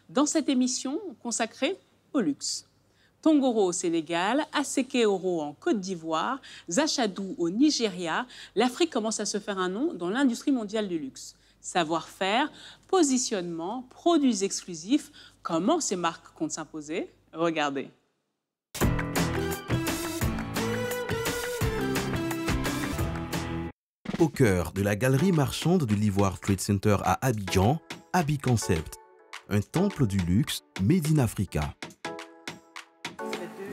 Dans cette émission consacrée au luxe. Tongoro au Sénégal, Aseke-Oro en Côte d'Ivoire, Zachadou au Nigeria, l'Afrique commence à se faire un nom dans l'industrie mondiale du luxe. Savoir-faire, positionnement, produits exclusifs, comment ces marques comptent s'imposer? Regardez. Au cœur de la galerie marchande de l'Ivoire Trade Center à Abidjan, Abi Concept, un temple du luxe made in Africa.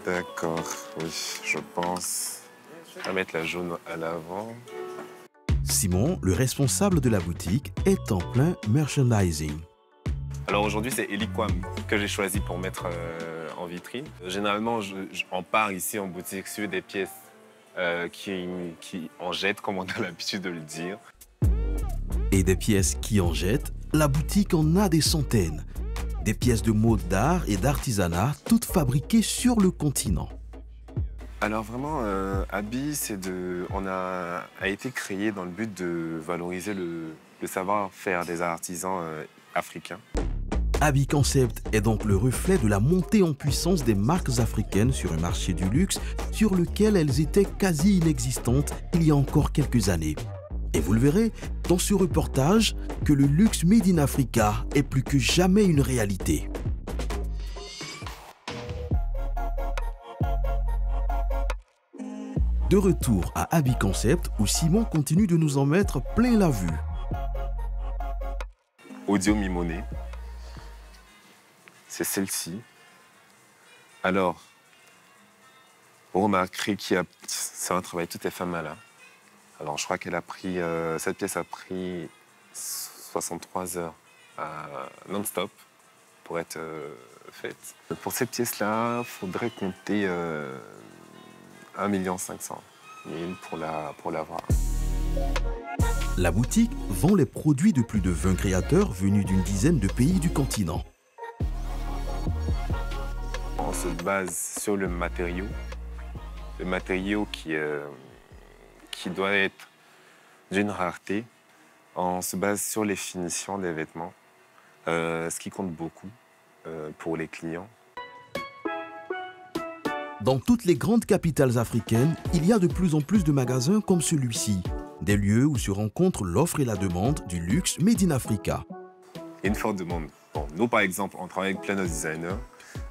D'accord, oui, je pense. On va mettre la jaune à l'avant. Simon, le responsable de la boutique, est en plein merchandising. Alors aujourd'hui, c'est Eliquam que j'ai choisi pour mettre en vitrine. Généralement, on part ici en boutique sur des pièces qui en jettent, comme on a l'habitude de le dire. Et des pièces qui en jettent, la boutique en a des centaines. Des pièces de mode d'art et d'artisanat, toutes fabriquées sur le continent. Alors vraiment, Abi, a été créé dans le but de valoriser le savoir-faire des artisans africains. Abi Concept est donc le reflet de la montée en puissance des marques africaines sur un marché du luxe sur lequel elles étaient quasi inexistantes il y a encore quelques années. Et vous le verrez dans ce reportage que le luxe made in Africa est plus que jamais une réalité. De retour à Abi Concept où Simon continue de nous en mettre plein la vue. Audio Mimoné. C'est celle-ci. Alors, vous remarquerez que c'est un travail tout est fait main là. Alors, je crois qu'elle a pris, cette pièce a pris 63 heures non-stop pour être faite. Pour cette pièce-là, il faudrait compter 1 500 000 pour l'avoir. La boutique vend les produits de plus de 20 créateurs venus d'une dizaine de pays du continent. On se base sur le matériau qui doit être d'une rareté. On se base sur les finitions des vêtements, ce qui compte beaucoup pour les clients. Dans toutes les grandes capitales africaines, il y a de plus en plus de magasins comme celui-ci. Des lieux où se rencontrent l'offre et la demande du luxe made in Africa. Il y a une forte demande. Bon, nous, par exemple, on travaille avec plein de designers.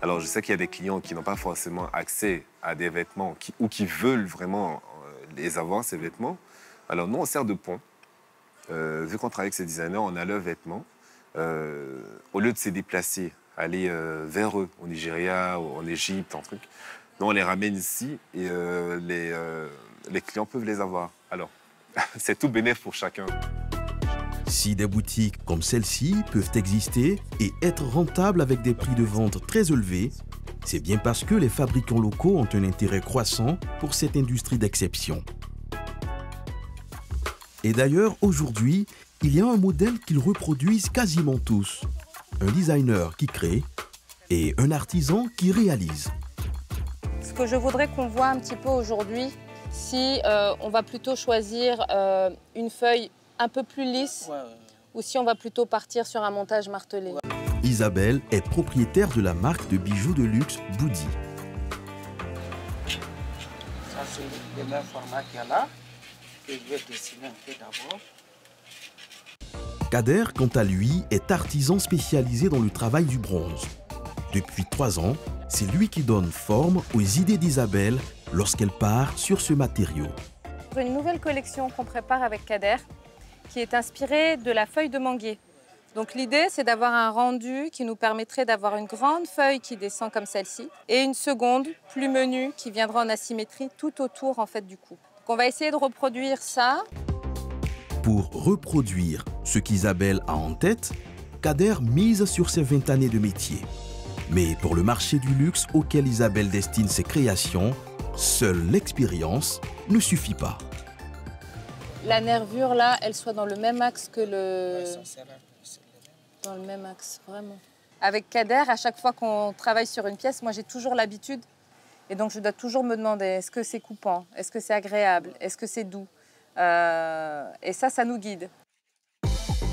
Alors, je sais qu'il y a des clients qui n'ont pas forcément accès à des vêtements ou qui veulent vraiment les avoir, ces vêtements. Alors, nous, on sert de pont. Vu qu'on travaille avec ces designers, on a leurs vêtements. Au lieu de se déplacer, aller vers eux, au Nigeria, en Égypte, en truc, nous, on les ramène ici et les clients peuvent les avoir. Alors, c'est tout bénéf pour chacun. Si des boutiques comme celle-ci peuvent exister et être rentables avec des prix de vente très élevés, c'est bien parce que les fabricants locaux ont un intérêt croissant pour cette industrie d'exception. Et d'ailleurs, aujourd'hui, il y a un modèle qu'ils reproduisent quasiment tous. Un designer qui crée et un artisan qui réalise. Ce que je voudrais qu'on voit un petit peu aujourd'hui, si on va plutôt choisir une feuille un peu plus lisse ou si on va plutôt partir sur un montage martelé. Isabelle est propriétaire de la marque de bijoux de luxe Boudi. Ça, c'est le même format qu'il y a là, que je vais dessiner un peu d'abord. Kader, quant à lui, est artisan spécialisé dans le travail du bronze. Depuis 3 ans, c'est lui qui donne forme aux idées d'Isabelle lorsqu'elle part sur ce matériau. Une nouvelle collection qu'on prépare avec Kader, qui est inspirée de la feuille de manguier. Donc l'idée, c'est d'avoir un rendu qui nous permettrait d'avoir une grande feuille qui descend comme celle-ci et une seconde, plus menue, qui viendra en asymétrie tout autour en fait, du cou. Donc on va essayer de reproduire ça. Pour reproduire ce qu'Isabelle a en tête, Kader mise sur ses 20 années de métier. Mais pour le marché du luxe auquel Isabelle destine ses créations, seule l'expérience ne suffit pas. La nervure, là, elle soit dans le même axe que le... Dans le même axe, vraiment. Avec Kader, à chaque fois qu'on travaille sur une pièce, moi j'ai toujours l'habitude. Et donc je dois toujours me demander, est-ce que c'est coupant? Est-ce que c'est agréable? Est-ce que c'est doux? Et ça nous guide.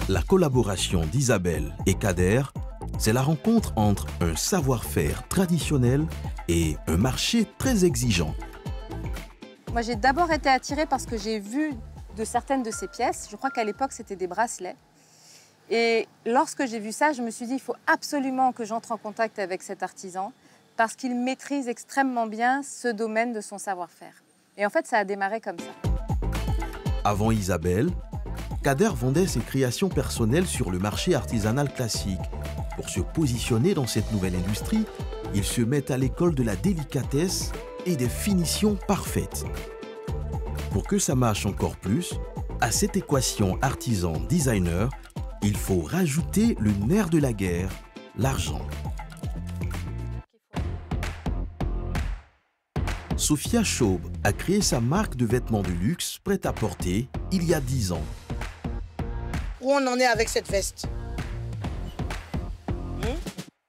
La collaboration d'Isabelle et Kader, C'est la rencontre entre un savoir-faire traditionnel et un marché très exigeant. Moi, j'ai d'abord été attirée parce que j'ai vu de certaines de ces pièces. Je crois qu'à l'époque, c'était des bracelets. Et lorsque j'ai vu ça, je me suis dit, il faut absolument que j'entre en contact avec cet artisan parce qu'il maîtrise extrêmement bien ce domaine de son savoir-faire. Et en fait, ça a démarré comme ça. Avant Isabelle, Kader vendait ses créations personnelles sur le marché artisanal classique. Pour se positionner dans cette nouvelle industrie, il se met à l'école de la délicatesse et des finitions parfaites. Pour que ça marche encore plus, à cette équation artisan-designer, il faut rajouter le nerf de la guerre, l'argent. Sophia Schaub a créé sa marque de vêtements de luxe prêt-à-porter il y a 10 ans. Où on en est avec cette veste?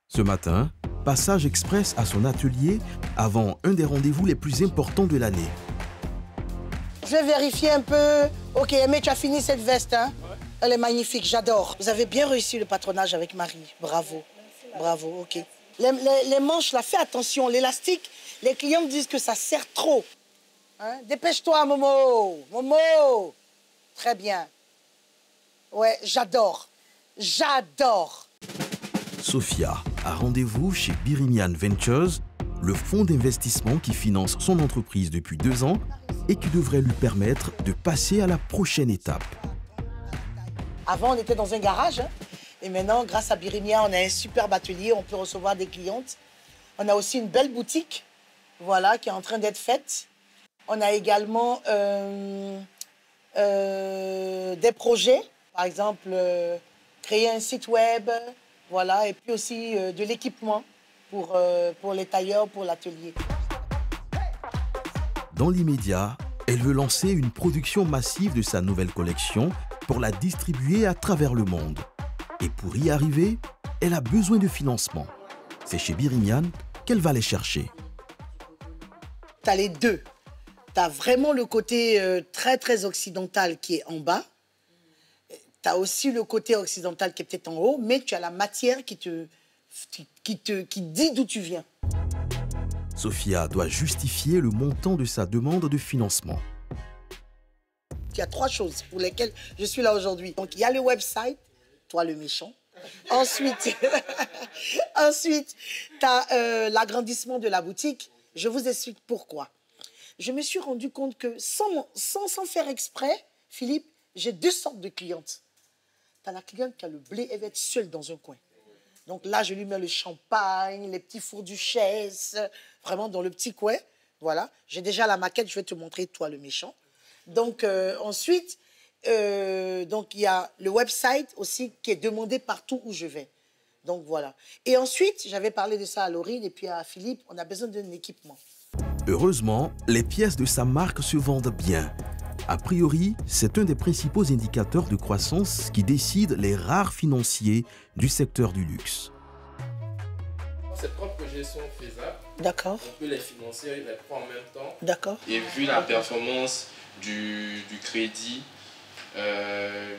Ce matin, passage express à son atelier avant un des rendez-vous les plus importants de l'année. Je vais vérifier un peu. Ok, mais tu as fini cette veste, hein? Ouais. Elle est magnifique, j'adore. Vous avez bien réussi le patronage avec Marie. Bravo. Bravo, ok. Les manches, là, fais attention. L'élastique, les clients me disent que ça serre trop. Hein? Dépêche-toi, Momo. Momo. Très bien. Ouais, j'adore. J'adore. Sophia a rendez-vous chez Birimian Ventures, le fonds d'investissement qui finance son entreprise depuis 2 ans et qui devrait lui permettre de passer à la prochaine étape. Avant, on était dans un garage. Hein, et maintenant, grâce à Birimian, on a un superbe atelier. On peut recevoir des clientes. On a aussi une belle boutique, voilà, qui est en train d'être faite. On a également des projets. Par exemple, créer un site web, voilà, et puis aussi de l'équipement pour les tailleurs, pour l'atelier. Dans l'immédiat, elle veut lancer une production massive de sa nouvelle collection pour la distribuer à travers le monde. Et pour y arriver, elle a besoin de financement. C'est chez Birimian qu'elle va les chercher. Tu as les deux. Tu as vraiment le côté très, très occidental qui est en bas. Tu as aussi le côté occidental qui est peut-être en haut, mais tu as la matière qui dit d'où tu viens. Sophia doit justifier le montant de sa demande de financement. Il y a 3 choses pour lesquelles je suis là aujourd'hui. Donc, il y a le website, toi le méchant. Ensuite, tu as l'agrandissement de la boutique. Je vous explique pourquoi. Je me suis rendu compte que sans faire exprès, Philippe, j'ai 2 sortes de clientes. Tu as la cliente qui a le blé, elle va être seule dans un coin. Donc là, je lui mets le champagne, les petits fours duchesse, vraiment dans le petit coin. Voilà. J'ai déjà la maquette, je vais te montrer, toi le méchant. Donc ensuite, donc il y a le website aussi qui est demandé partout où je vais. Donc voilà. Et ensuite, j'avais parlé de ça à Laurine et puis à Philippe, on a besoin d'un équipement. Heureusement, les pièces de sa marque se vendent bien. A priori, c'est un des principaux indicateurs de croissance qui décide les rares financiers du secteur du luxe. Ces propres projets sont faisables. D'accord. On peut les financer, les prendre en même temps. D'accord. Et vu la performance du crédit, il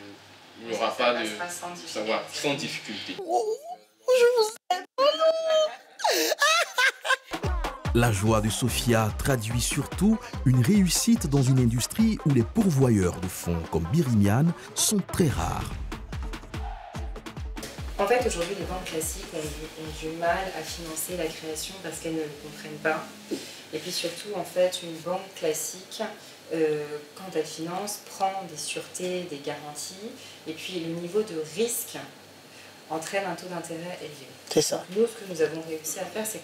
n'y aura pas de savoir sans difficulté. Oh, je vous aime. Oh non. La joie de Sophia traduit surtout une réussite dans une industrie où les pourvoyeurs de fonds comme Birimian sont très rares. En fait, aujourd'hui, les banques classiques ont du mal à financer la création parce qu'elles ne le comprennent pas. Et puis surtout, en fait, une banque classique, quand elle finance, prend des sûretés, des garanties, et puis le niveau de risque entraîne un taux d'intérêt élevé. C'est ça. Nous, ce que nous avons réussi à faire, c'est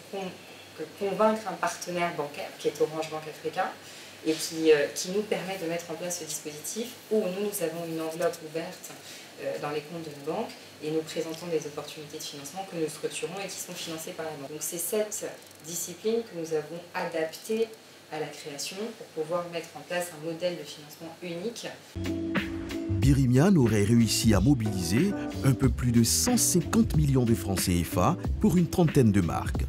convaincre un partenaire bancaire, qui est Orange Bank Africa, et qui nous permet de mettre en place ce dispositif où nous avons une enveloppe ouverte dans les comptes de nos banques et nous présentons des opportunités de financement que nous structurons et qui sont financées par la banque. Donc c'est cette discipline que nous avons adaptée à la création pour pouvoir mettre en place un modèle de financement unique. Birimian aurait réussi à mobiliser un peu plus de 150 millions de francs CFA pour une trentaine de marques.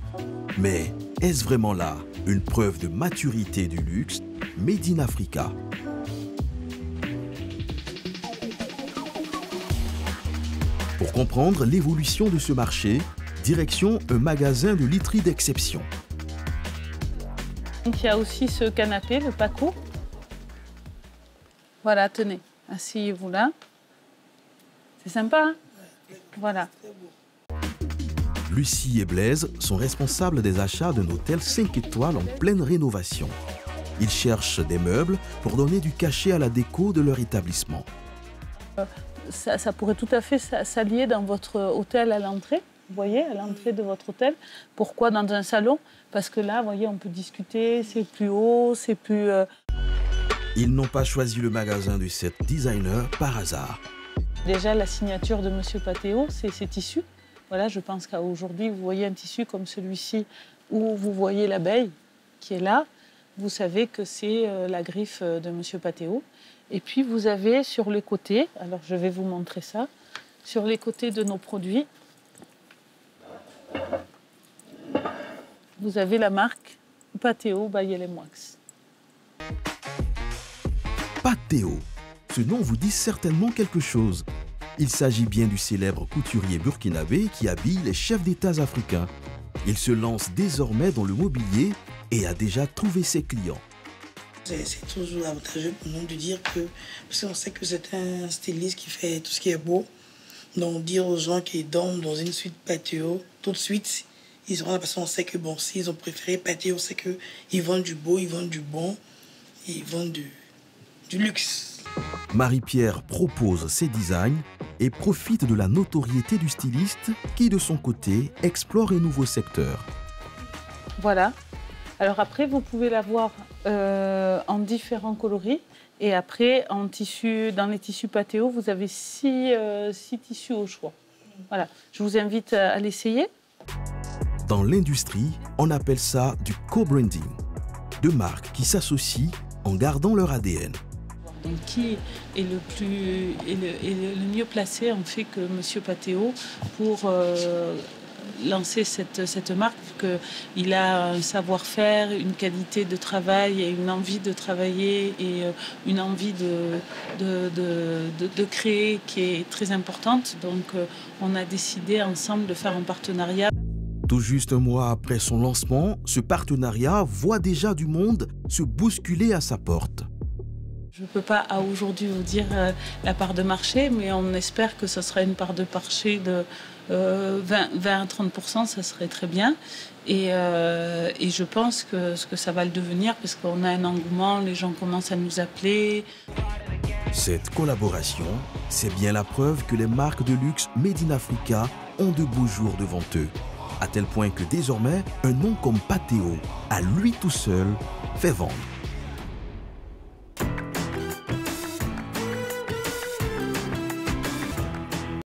Mais est-ce vraiment là une preuve de maturité du luxe made in Africa? Pour comprendre l'évolution de ce marché, direction un magasin de literie d'exception. Donc il y a aussi ce canapé, le Paco. Voilà, tenez, asseyez-vous là. C'est sympa, hein? Voilà. Lucie et Blaise sont responsables des achats d'un hôtel 5 étoiles en pleine rénovation. Ils cherchent des meubles pour donner du cachet à la déco de leur établissement. Ça pourrait tout à fait s'allier dans votre hôtel à l'entrée. Vous voyez, à l'entrée de votre hôtel. Pourquoi dans un salon? Parce que là, vous voyez, on peut discuter, c'est plus haut, c'est plus... Ils n'ont pas choisi le magasin de cet designer par hasard. Déjà, la signature de Monsieur Patéo, c'est ces tissus. Voilà, je pense qu'aujourd'hui, vous voyez un tissu comme celui-ci où vous voyez l'abeille qui est là. Vous savez que c'est la griffe de Monsieur Patéo. Et puis, vous avez sur les côtés, alors je vais vous montrer ça, sur les côtés de nos produits, vous avez la marque Patéo by LM-Wax. Patéo, ce nom vous dit certainement quelque chose. Il s'agit bien du célèbre couturier burkinabé qui habille les chefs d'État africains. Il se lance désormais dans le mobilier et a déjà trouvé ses clients. C'est toujours avantageux pour nous de dire que, parce qu'on sait que c'est un styliste qui fait tout ce qui est beau, donc dire aux gens qui dorment dans une suite Patéo, tout de suite, ils auront l'impression, on sait que bon, s'ils ont préféré Patéo, c'est qu'ils vendent du beau, ils vendent du bon, ils vendent du luxe. Marie-Pierre propose ses designs et profite de la notoriété du styliste qui, de son côté, explore un nouveau secteur. Voilà. Alors après, vous pouvez l'avoir en différents coloris. Et après, en tissu, dans les tissus Patéo, vous avez 6 tissus au choix. Voilà. Je vous invite à l'essayer. Dans l'industrie, on appelle ça du co-branding. Deux marques qui s'associent en gardant leur ADN. Donc, qui est le mieux placé en fait que Monsieur Patéo pour lancer cette marque, vu qu'il a un savoir-faire, une qualité de travail et une envie de travailler et une envie de créer qui est très importante. Donc on a décidé ensemble de faire un partenariat. Tout juste un mois après son lancement, ce partenariat voit déjà du monde se bousculer à sa porte. Je ne peux pas à aujourd'hui vous dire la part de marché, mais on espère que ce sera une part de marché de 20 à 30%, ça serait très bien. Et je pense que ça va le devenir parce qu'on a un engouement, les gens commencent à nous appeler. Cette collaboration, c'est bien la preuve que les marques de luxe Made in Africa ont de beaux jours devant eux. À tel point que désormais, un nom comme Patéo, à lui tout seul, fait vendre.